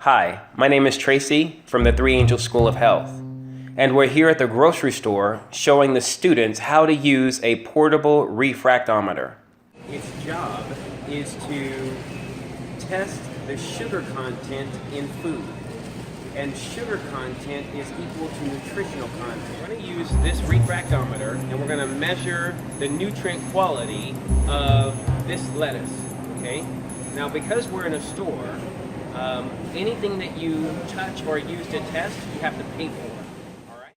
Hi, my name is Tracy from the Three Angels School of Health, and we're here at the grocery store showing the students how to use a portable refractometer. Its job is to test the sugar content in food, and sugar content is equal to nutritional content. We're going to use this refractometer and we're going to measure the nutrient quality of this lettuce, okay? Now because we're in a store, anything that you touch or use to test, you have to pay for, all right?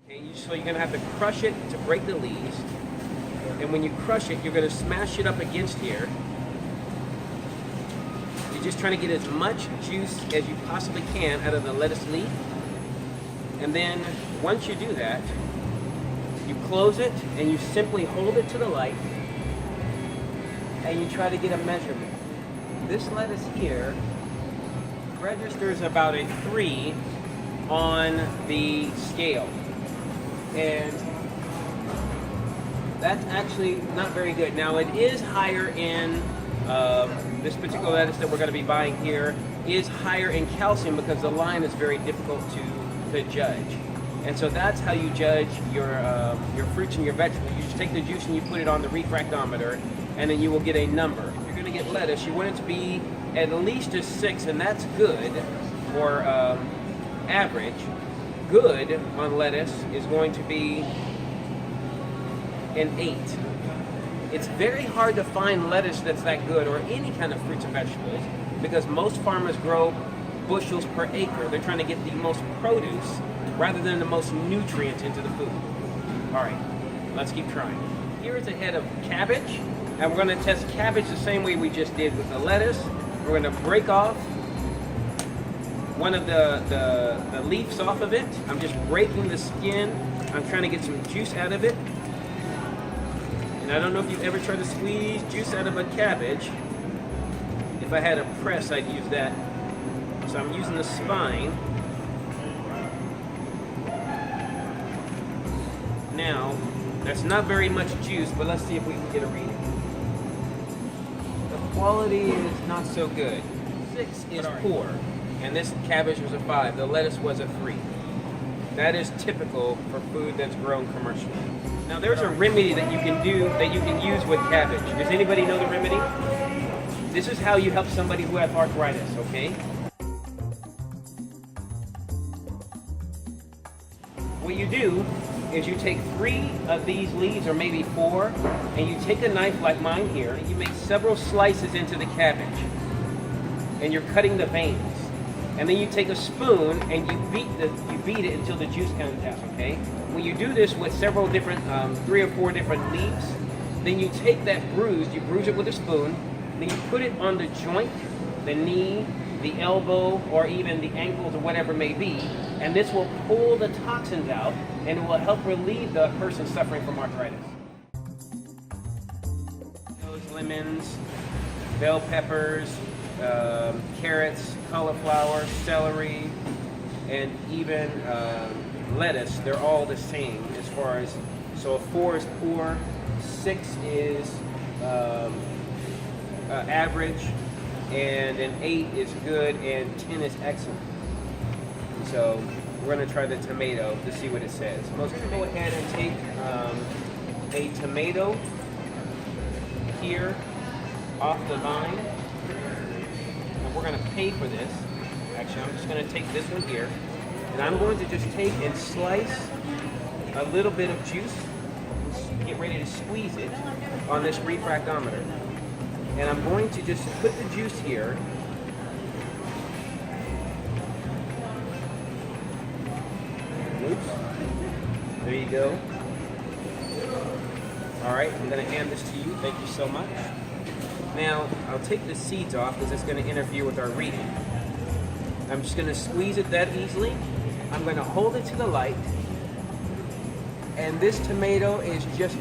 Okay, so you're going to have to crush it to break the leaves, and when you crush it, you're going to smash it up against here. You're just trying to get as much juice as you possibly can out of the lettuce leaf, and then once you do that, you close it and you simply hold it to the light and you try to get a measurement. This lettuce here registers about a 3 on the scale, and that's actually not very good. Now it is higher in this particular lettuce that we're going to be buying here is higher in calcium because the line is very difficult to judge. And so that's how you judge your fruits and your vegetables. You just take the juice and you put it on the refractometer, and then you will get a number. If you're going to get lettuce, you want it to be at least a 6, and that's good, or average. Good on lettuce is going to be an 8. It's very hard to find lettuce that's that good, or any kind of fruits and vegetables, because most farmers grow bushels per acre. They're trying to get the most produce rather than the most nutrients into the food. All right, let's keep trying. Here is a head of cabbage, and we're going to test cabbage the same way we just did with the lettuce. We're going to break off one of the leaves off of it. I'm just breaking the skin. I'm trying to get some juice out of it. And I don't know if you've ever tried to squeeze juice out of a cabbage. If I had a press, I'd use that. So I'm using the spine. Now, that's not very much juice, but let's see if we can get a reading. The quality is not so good. 6 is poor, and this cabbage was a 5. The lettuce was a 3. That is typical for food that's grown commercially. Now, there's a remedy that you can do, that you can use with cabbage. Does anybody know the remedy? This is how you help somebody who has arthritis, okay? What you do is you take 3 of these leaves, or maybe 4, and you take a knife like mine here, and you make several slices into the cabbage, and you're cutting the veins. And then you take a spoon and you beat it until the juice comes out, okay? When you do this with several different, 3 or 4 different leaves, then you take that bruise, you bruise it with a spoon, then you put it on the joint, the knee, the elbow, or even the ankles, or whatever it may be, and this will pull the toxins out, and it will help relieve the person suffering from arthritis. Those lemons, bell peppers, carrots, cauliflower, celery, and even lettuce, they're all the same as far as, so a 4 is poor, 6 is average, and an 8 is good, and 10 is excellent. So we're going to try the tomato to see what it says. Most people go ahead and take a tomato here off the vine. And we're going to pay for this. Actually, I'm just going to take this one here, and I'm going to just take and slice a little bit of juice, get ready to squeeze it on this refractometer. And I'm going to just put the juice here. Oops. There you go. All right, I'm going to hand this to you. Thank you so much. Now, I'll take the seeds off because it's going to interfere with our reading. I'm just going to squeeze it that easily. I'm going to hold it to the light. And this tomato is just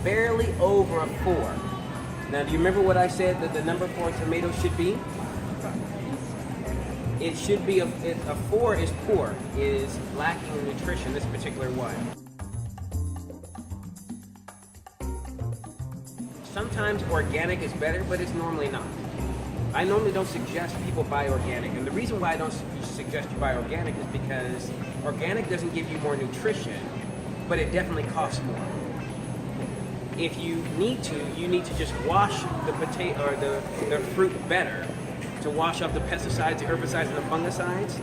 barely over a 4. Now, do you remember what I said that the number for a tomato should be? It should be a 4 is poor, is lacking in nutrition, this particular one. Sometimes organic is better, but it's normally not. I normally don't suggest people buy organic. And the reason why I don't suggest you buy organic is because organic doesn't give you more nutrition, but it definitely costs more. If you need to just wash the potato or the fruit better to wash off the pesticides, the herbicides, and the fungicides.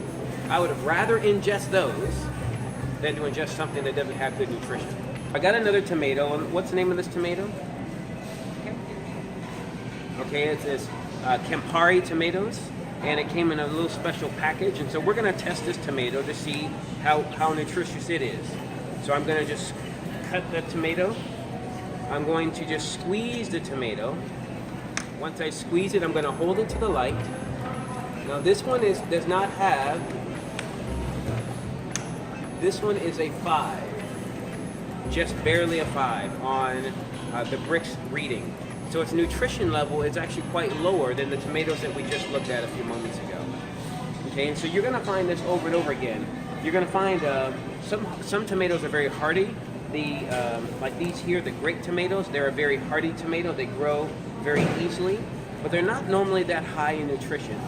I would rather ingest those than to ingest something that doesn't have good nutrition. I got another tomato. And what's the name of this tomato? Okay, it's this Campari tomatoes, and it came in a little special package. And so we're going to test this tomato to see how nutritious it is. So I'm going to just cut the tomato. I'm going to just squeeze the tomato. Once I squeeze it, I'm going to hold it to the light. Now this one does not have. This one is a 5, just barely a 5 on the bricks reading. So its nutrition level is actually quite lower than the tomatoes that we just looked at a few moments ago. Okay, and so you're going to find this over and over again. You're going to find some tomatoes are very hardy. Like these here, the grape tomatoes, they're a very hardy tomato. They grow very easily, but they're not normally that high in nutrition.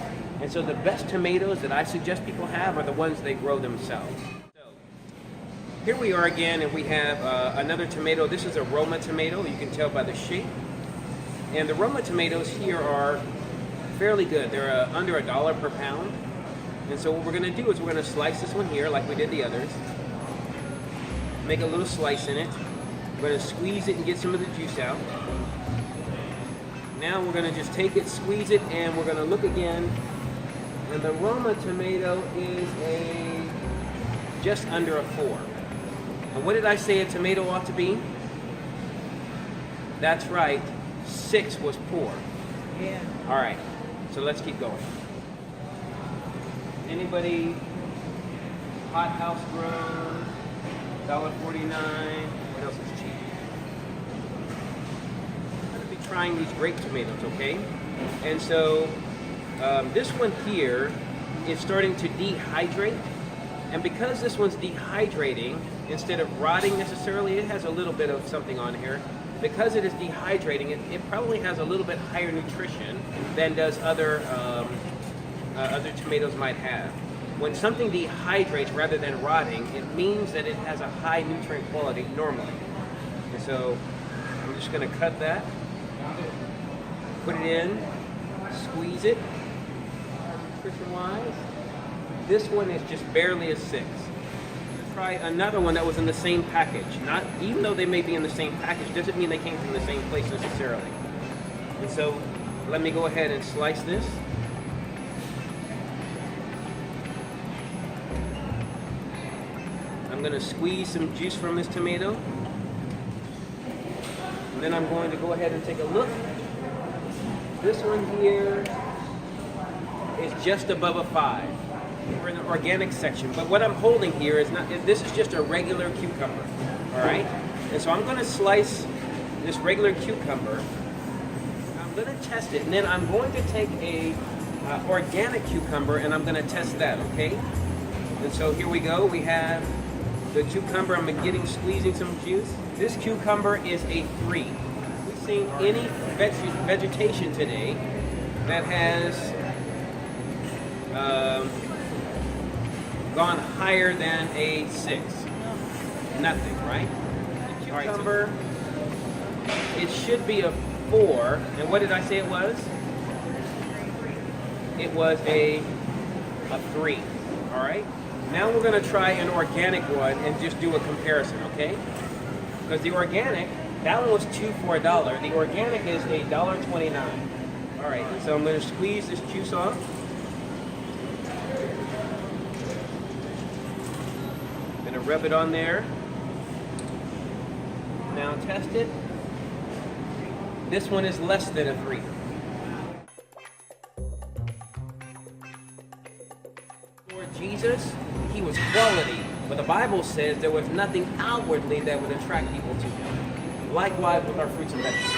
And so the best tomatoes that I suggest people have are the ones they grow themselves. So here we are again, and we have another tomato. This is a Roma tomato. You can tell by the shape. And the Roma tomatoes here are fairly good. They're under $1 per pound. And so what we're going to do is we're going to slice this one here like we did the others. Make a little slice in it. We're going to squeeze it and get some of the juice out. Now we're going to just take it, squeeze it, and we're going to look again. And the Roma tomato is just under a 4. And what did I say a tomato ought to be? That's right. 6 was poor. Yeah. All right. So let's keep going. Anybody hot house grown? $1.49. What else is cheap? I'm going to be trying these grape tomatoes, okay? And so this one here is starting to dehydrate. And because this one's dehydrating, instead of rotting necessarily, it has a little bit of something on here. Because it is dehydrating, it probably has a little bit higher nutrition than does other tomatoes might have. When something dehydrates rather than rotting, it means that it has a high nutrient quality normally. And so I'm just going to cut that, put it in, squeeze it. Nutrition-wise, this one is just barely a 6. Try another one that was in the same package. Even though they may be in the same package, doesn't mean they came from the same place necessarily. And so let me go ahead and slice this. I'm going to squeeze some juice from this tomato. And then I'm going to go ahead and take a look. This one here is just above a 5. We're in the organic section, but what I'm holding here is this is just a regular cucumber, all right? And so I'm going to slice this regular cucumber. I'm going to test it, and then I'm going to take a organic cucumber, and I'm going to test that, okay? And so here we go. We have the cucumber. I'm squeezing some juice. This cucumber is a 3. We've seen any vegetation today that has gone higher than a 6. Nothing, right? The cucumber, it should be a 4. And what did I say it was? It was a 3. All right? Now we're going to try an organic one and just do a comparison, okay? Because the organic, that one was 2 for $1. The organic is $1.29. All right, so I'm going to squeeze this juice off. Going to rub it on there. Now test it. This one is less than a 3. Lord Jesus, he was quality, but the Bible says there was nothing outwardly that would attract people to him. Likewise with our fruits and vegetables.